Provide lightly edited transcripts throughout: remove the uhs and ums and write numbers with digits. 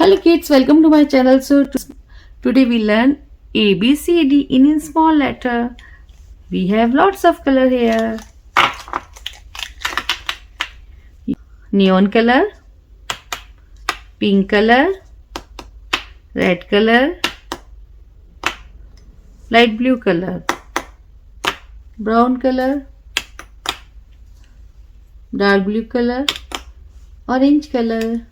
Hello kids, welcome to my channel. Today we learn ABCD in small letter. We have lots of color here. Neon color, pink color, red color, light blue color, brown color, dark blue color, orange color,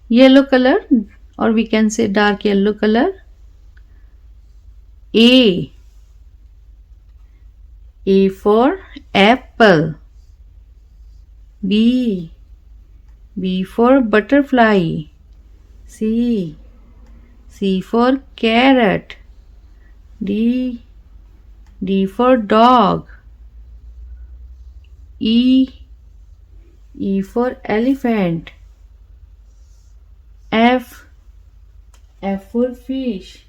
yellow color, or we can say dark yellow color. A for apple. B for butterfly. C for carrot. D for dog. E for elephant. F for fish.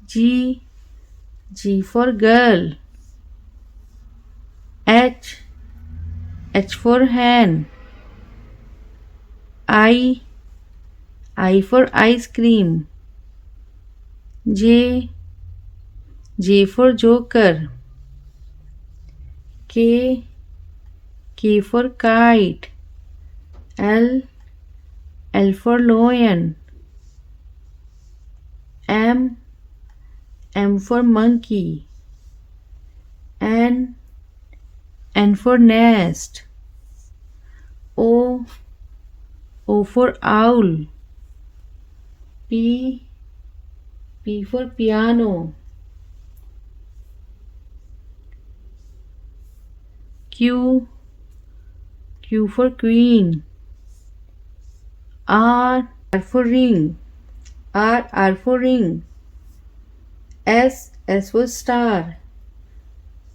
G for girl. H for hen. I for ice cream. J for joker. K for kite. L for lion. M for monkey. N for nest. O for owl. P for piano. Q for queen. R for ring. R for ring. S for star.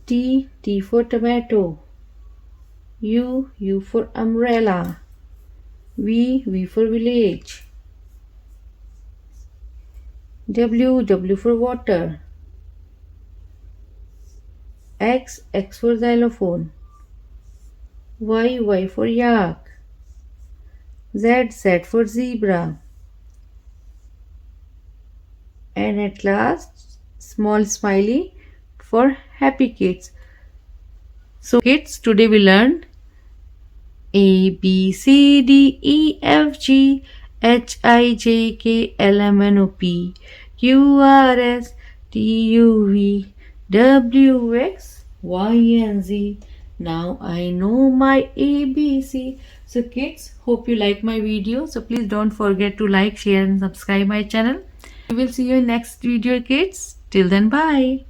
T for tomato. U for umbrella. V for village. W for water. X for xylophone. Y for yak. Z for zebra. And at last, small smiley for happy kids. So kids, today we learned A, B, C, D, E, F, G, H, I, J, K, L, M, N, O, P, Q, R, S, T, U, V, W, X, Y, and Z. Now I know my ABC. So kids, hope you like my video. So please don't forget to like, share and subscribe my channel. We will see you in next video kids. Till then, bye.